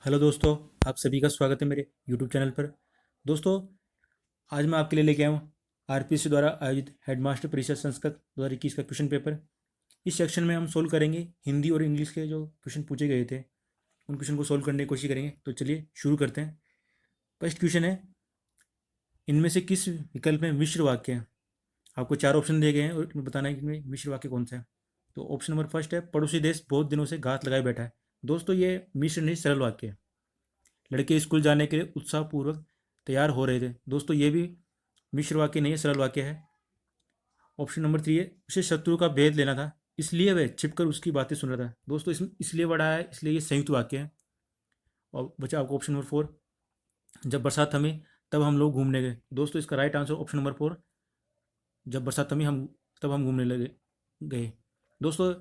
Hello दोस्तों, आप सभी का स्वागत है मेरे यूट्यूब चैनल पर। दोस्तों, आज मैं आपके लिए लेके आया हूँ आरपीएससी द्वारा आयोजित हेडमास्टर परीक्षा संस्कृत 2021 का क्वेश्चन पेपर। इस सेक्शन में हम सोल्व करेंगे हिंदी और इंग्लिश के जो क्वेश्चन पूछे गए थे, उन क्वेश्चन को सोल्व करने की कोशिश करेंगे। तो चलिए शुरू करते हैं। फर्स्ट क्वेश्चन है, इनमें से किस विकल्प में मिश्र वाक्य है? आपको चार ऑप्शन दिए गए हैं और इनमें बताना है कि इनमें मिश्र वाक्य कौन सा है। तो ऑप्शन नंबर फर्स्ट है, पड़ोसी देश बहुत दिनों से घात लगाए बैठा है। दोस्तों, ये मिश्र नहीं, सरल वाक्य है। लड़के स्कूल जाने के लिए उत्साहपूर्वक तैयार हो रहे थे। दोस्तों, ये भी मिश्र वाक्य नहीं है, सरल वाक्य है। ऑप्शन नंबर थ्री है, उसे शत्रु का भेद लेना था, इसलिए वह छिपकर उसकी बातें सुन रहा था। दोस्तों, इसमें इसलिए बड़ा है, इसलिए ये संयुक्त वाक्य है। और बचा आपको ऑप्शन नंबर फोर, जब बरसात थमी तब हम लोग घूमने गए। दोस्तों, इसका right answer option number four, जब बरसात थमी हम तब हम घूमने लगे गए। दोस्तों,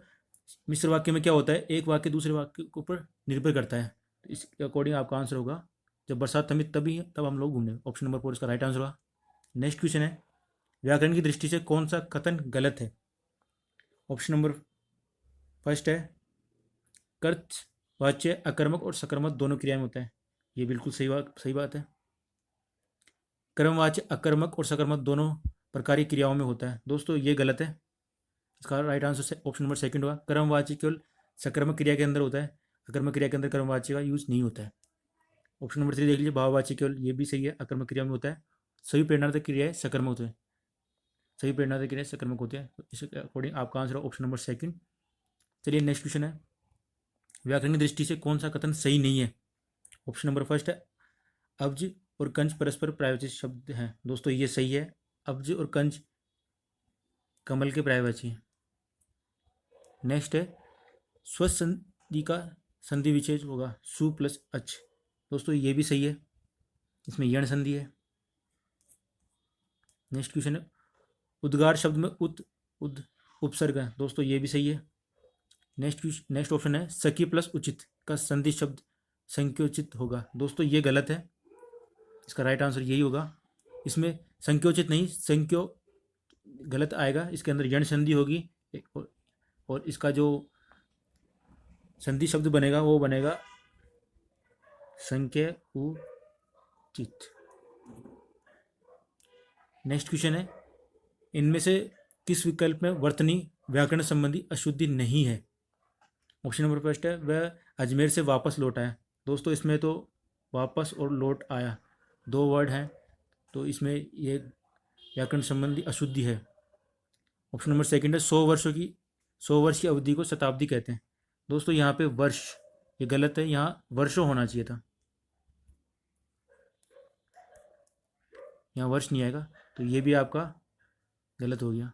मिश्र वाक्य में क्या होता है, एक वाक्य दूसरे वाक्य के ऊपर निर्भर करता है। तो इसके अकॉर्डिंग आपका आंसर होगा, जब बरसात थमी तभी तब हम लोग घूमने। ऑप्शन नंबर फोर इसका राइट आंसर होगा। नेक्स्ट क्वेश्चन है, व्याकरण की दृष्टि से कौन सा कथन गलत है? ऑप्शन नंबर फर्स्ट है, कर्तवाच्य अकर्मक और सकर्मक दोनों क्रिया में होता है। ये बिल्कुल सही बात है। कर्मवाच्य अकर्मक और सकर्मक दोनों प्रकार की क्रियाओं में होता है। दोस्तों, ये गलत है। इसका right answer option number second होगा, कर्मवाच्य केवल सकर्मक क्रिया के अंदर होता है, अकर्मक क्रिया के अंदर कर्मवाच्य का यूज नहीं होता है। ऑप्शन नंबर थ्री देख लीजिए, भाववाच्य केवल, ये भी सही है, अकर्मक क्रिया में होता है। सभी प्रेरणार्थक क्रियाएं सकर्मक होते हैं, सभी प्रेरणार्थक क्रियाएं सकर्मक होते हैं। तो इसके अकॉर्डिंग आपका आंसर ऑप्शन नंबर सेकंड। चलिए नेक्स्ट क्वेश्चन है, व्याकरण की दृष्टि से कौन सा कथन सही नहीं है? ऑप्शन नंबर फर्स्ट है, अब्ज और कंज परस्पर पर्यायवाची शब्द हैं। दोस्तों, ये सही है, अब्ज और कंज कमल के पर्यायवाची हैं। नेक्स्ट है, स्वस्थ संधि का संधि विच्छेद होगा सु प्लस अच। दोस्तों, ये भी सही है, इसमें यण संधि है। नेक्स्ट क्वेश्चन है, उद्गार शब्द में उत उद उपसर्ग है। दोस्तों, ये भी सही है। नेक्स्ट ऑप्शन है, सखी प्लस उचित का संधि शब्द संक्योचित होगा। दोस्तों, ये गलत है, इसका राइट आंसर यही होगा। इसमें संक्योचित नहीं, संक्यो गलत आएगा, इसके अंदर यण संधि होगी। और इसका जो संधि शब्द बनेगा वो बनेगा संख्य उचित। नेक्स्ट क्वेश्चन है, इनमें से किस विकल्प में वर्तनी व्याकरण संबंधी अशुद्धि नहीं है? ऑप्शन नंबर फर्स्ट है, वह अजमेर से वापस लौट आया। दोस्तों, इसमें तो वापस और लौट आया दो वर्ड हैं, तो इसमें ये व्याकरण संबंधी अशुद्धि है। ऑप्शन नंबर सेकंड है, 100 वर्ष की अवधि को शताब्दी कहते हैं। दोस्तों, यहाँ पे वर्ष, ये गलत है, यहाँ वर्षों होना चाहिए था, यहाँ वर्ष नहीं आएगा, तो ये भी आपका गलत हो गया।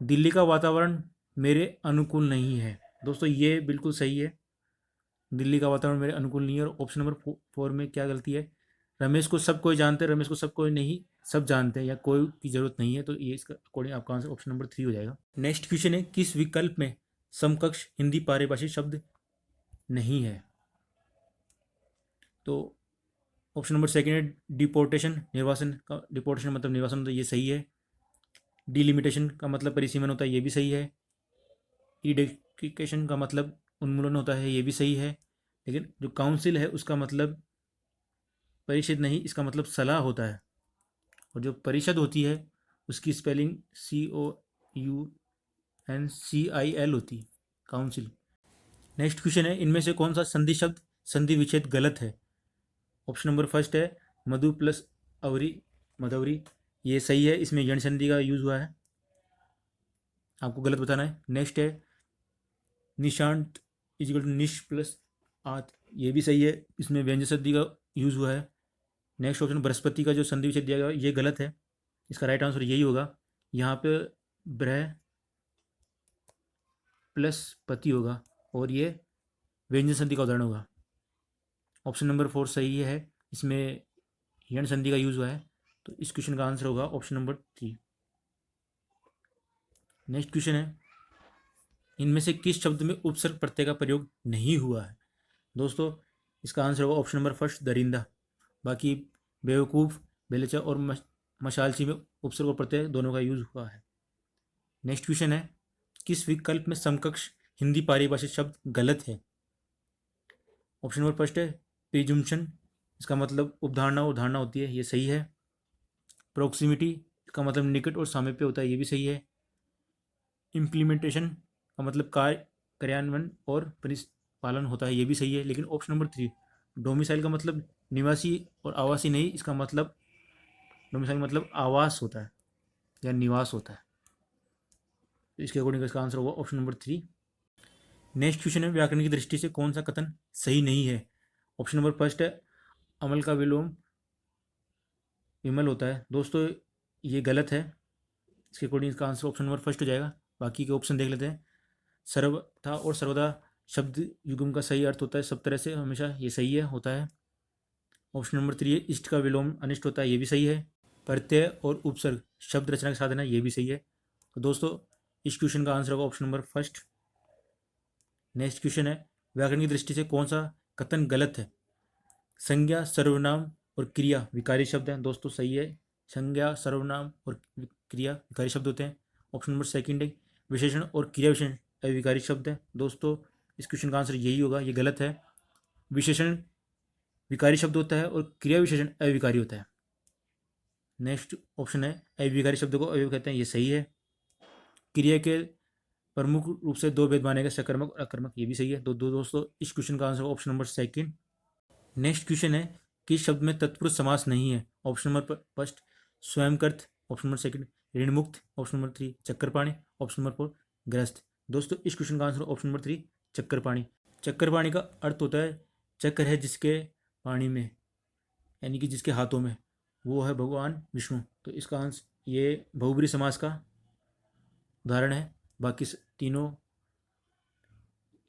दिल्ली का वातावरण मेरे अनुकूल नहीं है। दोस्तों, ये बिल्कुल सही है, दिल्ली का वातावरण मेरे अनुकूल नहीं है। और ऑप्शन नंबर फोर में क्या गलती है, रमेश को सब कोई जानते हैं, रमेश को सब कोई नहीं, सब जानते हैं, या कोई की जरूरत नहीं है। तो ये इसका अकॉर्डिंग आपका आंसर ऑप्शन नंबर थ्री हो जाएगा। नेक्स्ट क्वेश्चन है, किस विकल्प में समकक्ष हिंदी पारिभाषिक शब्द नहीं है? तो ऑप्शन नंबर सेकंड है, डिपोर्टेशन निर्वासन का, डिपोर्टेशन मतलब निर्वासन, तो ये सही है। डिलिमिटेशन का मतलब परिसीमन होता है, ये भी सही है। इडेक्टिकेशन का मतलब उन्मूलन होता है, ये भी सही है। लेकिन जो काउंसिल है उसका मतलब परिषद नहीं, इसका मतलब सलाह होता है। और जो परिषद होती है उसकी स्पेलिंग COUNCIL होती है, काउंसिल। नेक्स्ट क्वेश्चन है, इनमें से कौन सा संधि शब्द संधि विच्छेद गलत है? ऑप्शन नंबर फर्स्ट है, मधु प्लस अवरी, मधवरी, ये सही है, इसमें यण संधि का यूज हुआ है, आपको गलत बताना है। नेक्स्ट है, निशांत इजिकल टू निश प्लस आत, ये भी सही है, इसमें व्यंजन संधि का यूज हुआ है। नेक्स्ट ऑप्शन, बृहस्पति का जो संधि विच्छेद दिया गया ये गलत है, इसका राइट आंसर यही होगा। यहाँ पे ब्रह प्लस पति होगा और ये व्यंजन संधि का उदाहरण होगा। ऑप्शन नंबर फोर सही है, इसमें यण संधि का यूज हुआ है, तो इस क्वेश्चन का आंसर होगा option number three. Next question है, इनमें से किस शब्द में उपसर्ग प्रत्यय का प्रयोग नहीं हुआ है? दोस्तों, इसका आंसर होगा ऑप्शन नंबर फर्स्ट, दरिंदा। बाकी बेवकूफ़, बेलचा और मशालची में उपसर्ग और प्रत्यय दोनों का यूज हुआ है। नेक्स्ट क्वेश्चन है, किस विकल्प में समकक्ष हिंदी पारिभाषिक शब्द गलत है? ऑप्शन नंबर फर्स्ट है प्रिजुम्पशन, इसका मतलब उपधारणा और धारणा होती है, ये सही है। प्रोक्सिमिटी का मतलब निकट और सामीप्य होता है, ये भी सही है। इम्प्लीमेंटेशन का मतलब कार्यान्वयन और पालन होता है, ये भी सही है। लेकिन ऑप्शन नंबर 3 डोमिसाइल का मतलब निवासी और आवासी नहीं, इसका मतलब डोमिसाइल मतलब आवास होता है या निवास होता है। तो इसके अकॉर्डिंग इसका आंसर होगा ऑप्शन नंबर 3। नेक्स्ट क्वेश्चन है व्याकरण की दृष्टि से कौन सा कथन सही नहीं है। ऑप्शन नंबर फर्स्ट है अमल का विलोम विमल होता है। दोस्तों ये गलत है, इसके अकॉर्डिंग इसका आंसर ऑप्शन नंबर फर्स्ट हो जाएगा। बाकी के ऑप्शन देख लेते हैं। सर्वथा और सर्वदा शब्द युग्म का सही अर्थ होता है सब तरह से हमेशा, ये सही है, होता है। ऑप्शन नंबर 3 है इष्ट का विलोम अनिष्ट होता है, ये भी सही है। प्रत्यय और उपसर्ग शब्द रचना के साधन है, ये भी सही है। तो दोस्तों इस क्वेश्चन का आंसर होगा option number first. Next question है व्याकरण की दृष्टि से कौन सा कथन गलत है। संज्ञा सर्वनाम और क्रिया विकारी शब्द हैं। दोस्तों सही है, संज्ञा सर्वनाम और क्रिया विकारी शब्द होते हैं। ऑप्शन नंबर सेकंड है विशेषण और क्रिया विशेषण अविकारी शब्द हैं। दोस्तों इस क्वेश्चन का आंसर यही होगा, ये गलत है। विशेषण विकारी शब्द होता है और क्रिया विशेषण अविकारी होता है। नेक्स्ट ऑप्शन है अविकारी शब्द को अवयव कहते हैं, ये सही है। क्रिया के प्रमुख रूप से दो भेद माने गए, सकर्मक और अकर्मक, ये भी सही है। दोस्तों इस क्वेश्चन का answer option number second. Next question है किस शब्द में तत्पुरुष समास नहीं है। ऑप्शन नंबर फर्स्ट स्वयंकृत, ऑप्शन नंबर सेकंड ऋणमुक्त, ऑप्शन नंबर 3 चक्करपाणी, ऑप्शन नंबर 4 ग्रस्त। दोस्तों इस क्वेश्चन का आंसर ऑप्शन नंबर 3 चक्करपाणी। चक्करपाणी का अर्थ होता है चक्र है जिसके पाणी में, यानी कि जिसके हाथों में, वो है भगवान विष्णु। तो इसका आंसर ये बहुब्री समास का उदाहरण है। बाकी तीनों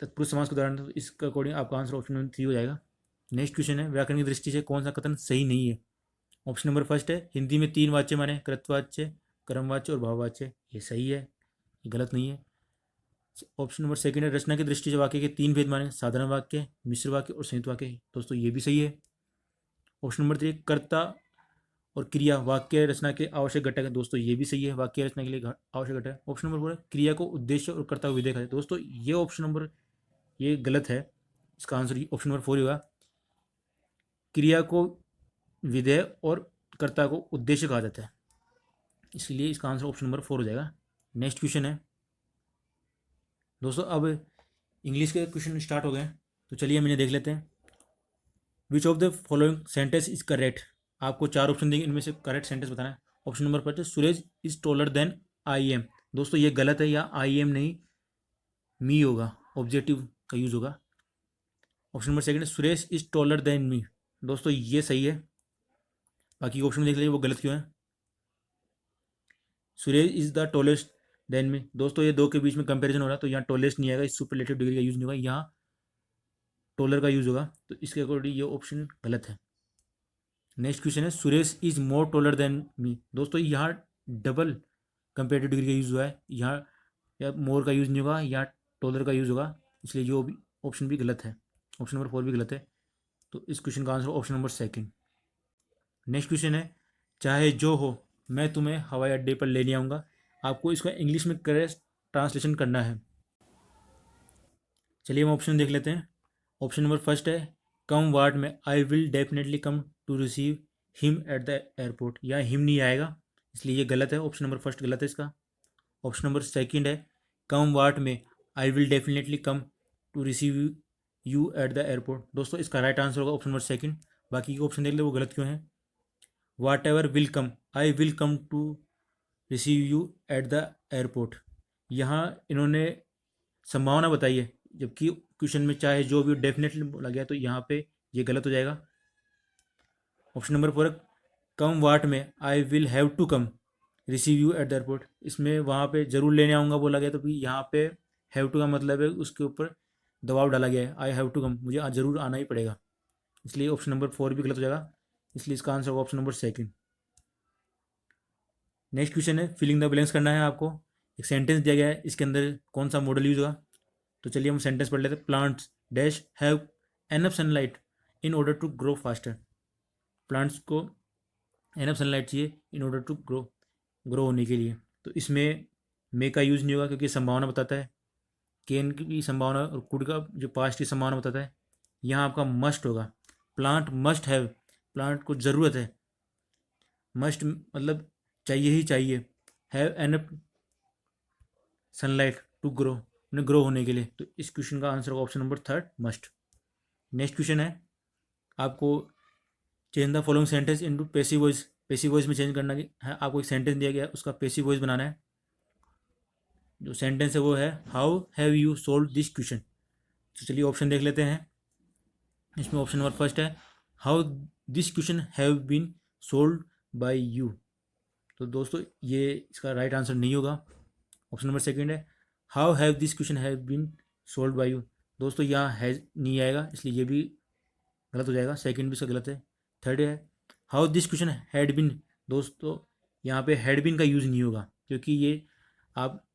तत्पुरुष समास का उदाहरण, तो इसका अकॉर्डिंग आपका आंसर ऑप्शन नंबर 3 हो जाएगा। नेक्स्ट क्वेश्चन है व्याकरण की दृष्टि से कौन सा कथन सही नहीं है। ऑप्शन नंबर फर्स्ट है हिंदी में 3 वाच्य माने कृतवाच्य, कर्मवाच्य और भाववाच्य, ये सही है, ये गलत नहीं है। ऑप्शन नंबर सेकंड है रचना की दृष्टि से वाक्य के 3 भेद माने साधारण वाक्य, मिश्र वाक्य और संयुक्त वाक्य। दोस्तों ये भी सही है। ऑप्शन नंबर 3 कर्ता और क्रिया वाक्य रचना के आवश्यक घटक है। दोस्तों ये भी सही है, वाक्य रचना के लिए आवश्यक घटक है। ऑप्शन नंबर 4 क्रिया को उद्देश्य और कर्ता को विधेय है। दोस्तों ये ऑप्शन नंबर ये गलत है, इसका आंसर ऑप्शन नंबर 4 होगा। क्रिया को विधेय और कर्ता को उद्देश्य कहा जाता है, इसलिए इसका आंसर ऑप्शन नंबर 4 हो जाएगा। नेक्स्ट क्वेश्चन है दोस्तों, अब इंग्लिश के क्वेश्चन स्टार्ट हो गए, तो चलिए हम इन्हें देख लेते हैं। विच of the following sentence is correct. आपको 4 ऑप्शन देंगे, इनमें से करेक्ट सेंटेंस बताना है। Option number 5 Suresh is taller than I am. दोस्तों ये गलत है, या आई एम नहीं मी होगा, ऑब्जेक्टिव का यूज होगा। Option number second Suresh is taller than me. दोस्तों ये सही है। बाकी ऑप्शन देख लीजिए वो गलत क्यों है। Suresh is the tallest than me. दोस्तों ये दो के बीच में कंपैरिजन हो रहा है, तो यहाँ टॉलेस्ट नहीं आएगा, इस सुपरलेटिव डिग्री का यूज नहीं होगा, यहाँ टॉलर का यूज होगा, तो इसके अकॉर्डिंग ये ऑप्शन गलत है। नेक्स्ट क्वेश्चन है Suresh is more taller than me. दोस्तों यहाँ डबल कंपेरेटिव डिग्री का यूज हुआ है, यहाँ या मोर का यूज नहीं होगा, यहाँ टॉलर का यूज होगा, इसलिए जो भी ऑप्शन भी गलत है। ऑप्शन नंबर 4 भी गलत है, तो इस क्वेश्चन का answer option number second. Next question है चाहे जो हो मैं तुम्हें हवाई अड्डे पर लेने आऊँगा। आपको इसका इंग्लिश में करेक्ट ट्रांसलेशन करना है। चलिए हम ऑप्शन देख लेते हैं। ऑप्शन नंबर फर्स्ट है कम वार्ड में I will definitely come to receive him at the airport. यहाँ हिम नहीं आएगा, इसलिए ये गलत है, ऑप्शन नंबर फर्स्ट गलत है इसका। ऑप्शन नंबर सेकंड है कम वार्ड में I will definitely come to receive you at the airport. दोस्तों इसका राइट आंसर होगा ऑप्शन नंबर सेकंड। बाकी के ऑप्शन देख ले वो गलत क्यों है। Whatever will come I will come to receive you at the airport, यहाँ इन्होंने संभावना बताई है, जबकि क्वेश्चन में चाहे जो भी डेफिनेटली बोला गया, तो यहाँ पे ये गलत हो जाएगा। ऑप्शन नंबर 4 कम वाट में I will have to come receive you at the airport, इसमें वहाँ पे जरूर लेने आऊँगा बोला गया, तो भी यहाँ पे हैव टू का मतलब है उसके ऊपर दबाव डाला गया है, आई हैव टू कम, मुझे आज जरूर आना ही पड़ेगा, इसलिए ऑप्शन नंबर 4 भी गलत हो जाएगा, इसलिए इसका आंसर होगा option number second. Next question है फिलिंग द ब्लैंक्स करना है आपको। एक सेंटेंस दिया गया है, इसके अंदर कौन सा मॉडल यूज होगा, तो चलिए हम सेंटेंस पढ़ लेते हैं। Plants dash have enough sunlight in order to grow faster. Plants को एनफ सनलाइट चाहिए इन ऑर्डर टू ग्रो होने के लिए, तो इसमें मे का यूज़ नहीं होगा क्योंकि संभावना बताता है, केन की भी संभावना और कुड का जो पास्ट की संभावना बताता है, यहाँ आपका मस्ट होगा, प्लांट मस्ट हैव, प्लांट को ज़रूरत है, मस्ट मतलब चाहिए ही चाहिए, have enough sunlight to grow, उन्हें ग्रो होने के लिए। तो इस क्वेश्चन का आंसर होगा option number third, must. Next question है आपको, change the following sentence into passive voice, passive voice में चेंज करना है। आपको एक सेंटेंस दिया गया है, उसका पैसिव वॉइस बनाना है। जो सेंटेंस है वो है, how have you solve this question. तो चलिए ऑप्शन देख लेते हैं। इसमें ऑप्शन नंबर फर्स्ट है, how this question have been solve by you. तो दोस्तों ये इसका राइट आंसर नहीं होगा। ऑप्शन नंबर सेकंड है, how have this question have been solve by you. दोस्तों यहाँ हैज नहीं आएगा, इसलिए ये भी गलत हो जाएगा, सेकंड भी इसका गलत है। थर्ड है, how this question had been. दोस्तों यहाँ पे हैड बिन का यूज़ नहीं होगा, क्योंकि ये आप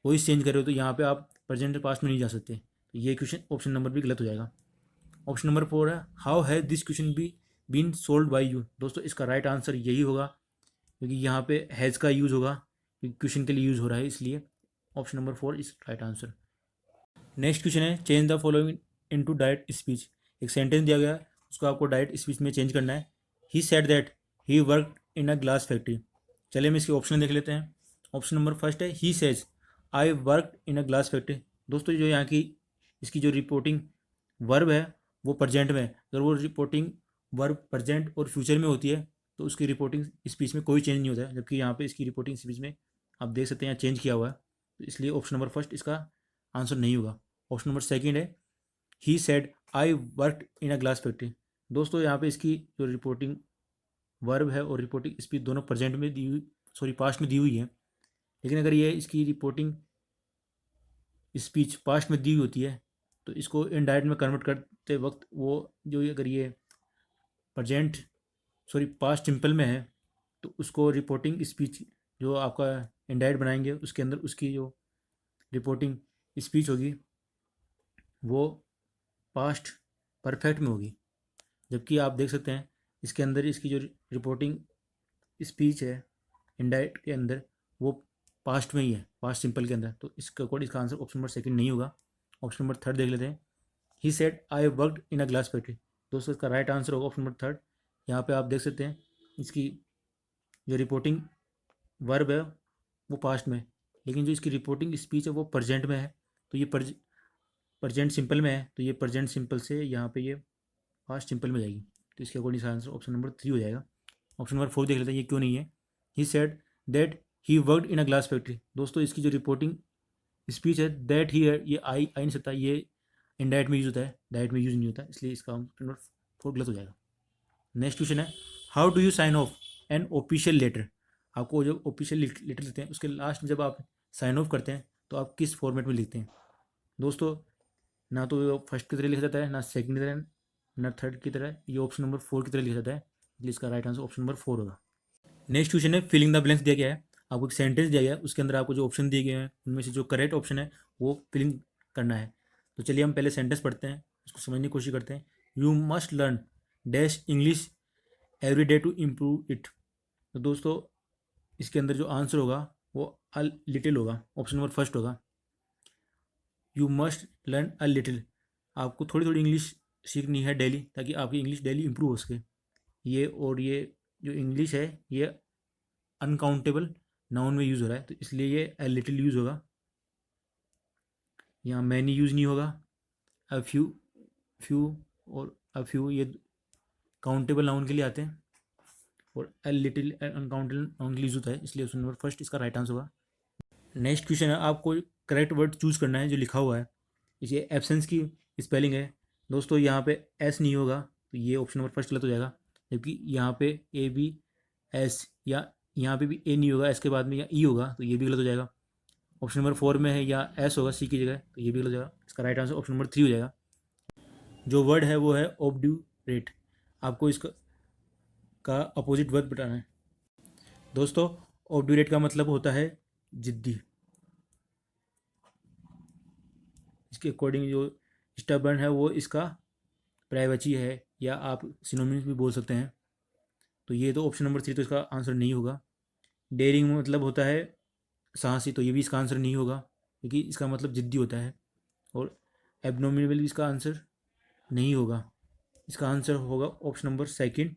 वॉइस चेंज कर रहे हो, तो यहाँ पे आप प्रेजेंट पास्ट में नहीं जा सकते। तो ये क्वेश्चन ऑप्शन नंबर भी गलत हो जाएगा। ऑप्शन नंबर फोर है, how have this question be been solve by you. दोस्तों इसका राइट आंसर यही होगा, क्योंकि यहाँ पे हैज़ का यूज़ होगा, क्योंकि क्वेश्चन के लिए यूज़ हो रहा है, इसलिए option number four is right answer. Next question है, change the following into direct speech. एक सेंटेंस दिया गया है, उसको आपको डायरेक्ट स्पीच में चेंज करना है। He said that he work in a glass factory. चलिए हम इसके ऑप्शन देख लेते हैं। ऑप्शन नंबर फर्स्ट है, he says I work in a glass factory. दोस्तों जो यहाँ की इसकी जो रिपोर्टिंग वर्ब है वो प्रजेंट में है। अगर वो रिपोर्टिंग वर्ब प्रजेंट और फ्यूचर में होती है तो उसकी रिपोर्टिंग स्पीच में कोई चेंज नहीं होता है, जबकि यहाँ पे इसकी रिपोर्टिंग स्पीच में आप देख सकते हैं यहाँ चेंज किया हुआ है। तो इसलिए ऑप्शन नंबर फर्स्ट इसका आंसर नहीं होगा। ऑप्शन नंबर सेकंड है, he said I work in a glass factory. दोस्तों यहाँ पे इसकी जो रिपोर्टिंग वर्ब है और रिपोर्टिंग स्पीच दोनों प्रेजेंट में दी हुई, सॉरी पास्ट में दी हुई है। लेकिन अगर ये इसकी रिपोर्टिंग स्पीच पास्ट में दी हुई होती है तो इसको इनडायरेक्ट में कन्वर्ट करते वक्त वो जो अगर ये प्रेजेंट सॉरी पास्ट सिंपल में है तो उसको रिपोर्टिंग स्पीच जो आपका इनडायरेक्ट बनाएंगे उसके अंदर उसकी जो रिपोर्टिंग स्पीच होगी वो पास्ट परफेक्ट में होगी। जबकि आप देख सकते हैं इसके अंदर इसकी जो रिपोर्टिंग स्पीच है इनडायरेक्ट के अंदर वो पास्ट में ही है, पास्ट सिंपल के अंदर। तो इसका अकॉर्डिंग इसका आंसर ऑप्शन नंबर सेकंड नहीं होगा। ऑप्शन नंबर थर्ड देख लेते हैं, he said I worked in a glass factory. दोस्तों इसका राइट आंसर होगा ऑप्शन नंबर थर्ड। यहाँ पे आप देख सकते हैं इसकी जो रिपोर्टिंग वर्ब है वो पास्ट में, लेकिन जो इसकी रिपोर्टिंग स्पीच है वो प्रजेंट में है। तो ये प्रजेंट सिंपल में है, तो ये प्रजेंट सिंपल से यहाँ पे ये पास्ट सिंपल में जाएगी। तो इसके अकॉर्डिंग इसका आंसर ऑप्शन नंबर थ्री हो जाएगा। ऑप्शन नंबर फोर देख लेते हैं, ये क्यों नहीं है। He said that he worked in a glass factory. दोस्तों इसकी जो रिपोर्टिंग स्पीच है दैट ही है, ये आई नहीं सकता, ये इनडायरेक्ट में यूज होता है, डायरेक्ट में यूज नहीं होता, इसलिए इसका ऑप्शन नंबर फोर गलत हो जाएगा। नेक्स्ट क्वेश्चन है, how do you sign off an official letter. आपको जब ऑफिशियल लेटर लिखते हैं उसके लास्ट में जब आप साइन ऑफ करते हैं तो आप किस फॉर्मेट में लिखते हैं। दोस्तों ना तो फर्स्ट की तरह लिखा जाता है, ना सेकंड की तरह, ना थर्ड की तरह, ये ऑप्शन नंबर फोर की तरह लिखा जाता है, इसलिए इसका right answer option number four होगा। नेक्स्ट क्वेश्चन है, फिलिंग द ब्लैंक्स दिया गया है। आपको एक सेंटेंस दिया गया है, उसके अंदर आपको जो ऑप्शन दिए गए हैं उनमें से जो करेक्ट ऑप्शन है वो फिलिंग करना है। तो चलिए हम पहले सेंटेंस पढ़ते हैं, उसको समझने की कोशिश करते हैं। You must learn dash English every day to improve it. तो दोस्तों इसके अंदर जो आंसर होगा वो अ लिटिल होगा, ऑप्शन नंबर फर्स्ट होगा। You must learn a little, आपको थोड़ी थोड़ी इंग्लिश सीखनी है डेली, ताकि आपकी इंग्लिश डेली इंप्रूव हो सके। ये और ये जो इंग्लिश है ये अनकाउंटेबल नाउन में यूज़ हो रहा है, तो इसलिए ये अ लिटिल यूज़ होगा। यहाँ मैनी यूज़ नहीं होगा। अ फ्यू, फ्यू और अ फ्यू ये काउंटेबल नाउन के लिए आते हैं, और अ लिटिल अनकाउंटेबल नाउन के लिए यूज़ होता है, इसलिए ऑप्शन नंबर फर्स्ट इसका राइट आंसर होगा। नेक्स्ट क्वेश्चन है, आपको करेक्ट वर्ड चूज करना है जो लिखा हुआ है। इसे एब्सेंस की स्पेलिंग है। दोस्तों यहाँ पे एस नहीं होगा, तो ये ऑप्शन नंबर फर्स्ट गलत हो जाएगा। जबकि यहाँ पे ए बी एस, या यहाँ पे भी ए नहीं होगा, एस के बाद में या ई होगा, तो ये भी गलत हो जाएगा। ऑप्शन नंबर फोर में है या एस होगा सी की जगह, तो ये भी गलत हो जाएगा। इसका right answer option number three हो जाएगा। जो वर्ड है वो है ऑब्ड्यूरेट। आपको इसका का अपोजिट वर्ड बताना है। दोस्तों ऑब्ड्यूरेट का मतलब होता है जिद्दी। इसके अकॉर्डिंग जो स्टबर्न है वो इसका प्राइवेसी है, या आप सिनोनिम्स भी बोल सकते हैं। तो ये तो ऑप्शन नंबर थ्री तो इसका आंसर नहीं होगा। डेयरिंग मतलब होता है साहसी, तो ये भी इसका आंसर नहीं होगा, क्योंकि इसका मतलब जिद्दी होता है। और एबनॉमिनेबल भी इसका आंसर नहीं होगा। इसका आंसर होगा ऑप्शन नंबर सेकंड,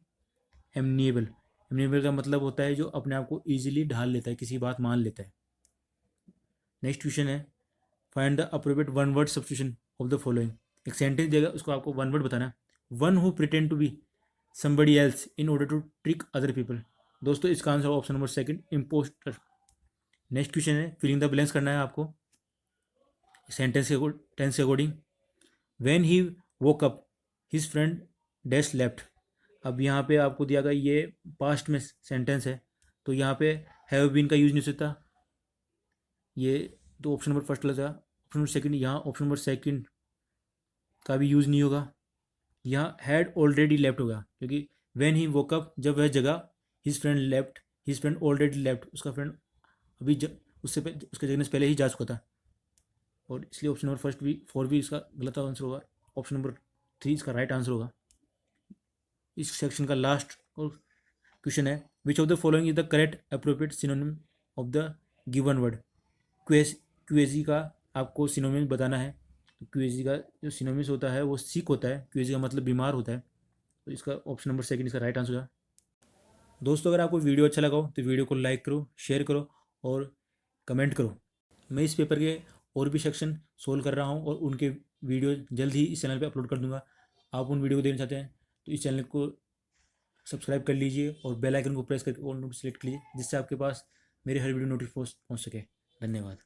एमनिएबल। एमनिएबल का मतलब होता है जो अपने आप को ईजिली ढाल लेता है, किसी बात मान लेता है। नेक्स्ट क्वेश्चन है, find the appropriate one word substitution of the following. एक सेंटेंस देगा, उसको आपको वन वर्ड बताना है। One who pretend to be somebody else in order to trick other people. दोस्तों इसका answer option number second, impostor. Next question है, filling the blanks करना है आपको सेंटेंस के टेंस के according. When he woke up his friend dash left. अब यहाँ पे आपको दिया गया ये पास्ट में सेंटेंस है, तो यहाँ पे हैव बीन का यूज नहीं हो सकता, ये तो ऑप्शन नंबर फर्स्ट लगा। ऑप्शन नंबर सेकंड, यहाँ ऑप्शन नंबर सेकंड का भी यूज़ नहीं होगा। यहाँ हैड ऑलरेडी लेफ्ट होगा, क्योंकि व्हेन ही वोक अप, जब वह जगह, his friend left, his friend already left, उसका फ्रेंड अभी उसके जगने से पहले ही जा चुका था, और इसलिए ऑप्शन नंबर फर्स्ट भी फोर भी इसका गलत आंसर होगा। ऑप्शन नंबर थ्री इसका राइट आंसर होगा। इस सेक्शन का लास्ट क्वेश्चन है, which of the following is the correct appropriate synonym of the given word. Quasi का आपको सिनोनिम बताना है। तो क्वेजी का जो सिनोनिम्स होता है वो सिक होता है, क्वेजी का मतलब बीमार होता है, तो इसका ऑप्शन नंबर सेकंड इसका राइट आंसर होगा। दोस्तों अगर आपको वीडियो अच्छा लगा हो तो वीडियो को लाइक करो, शेयर करो और कमेंट करो। मैं इस पेपर के और भी सेक्शन सोल्व कर रहा हूँ और उनके वीडियो जल्द ही इस चैनल पे अपलोड कर दूंगा। आप उन वीडियो को देखना चाहते हैं तो इस चैनल को सब्सक्राइब कर लीजिए और बेल आइकन को प्रेस करके ऑल नोट सेलेक्ट कीजिए, जिससे आपके पास मेरे हर वीडियो नोटिफिकेशन पहुँच सके। धन्यवाद।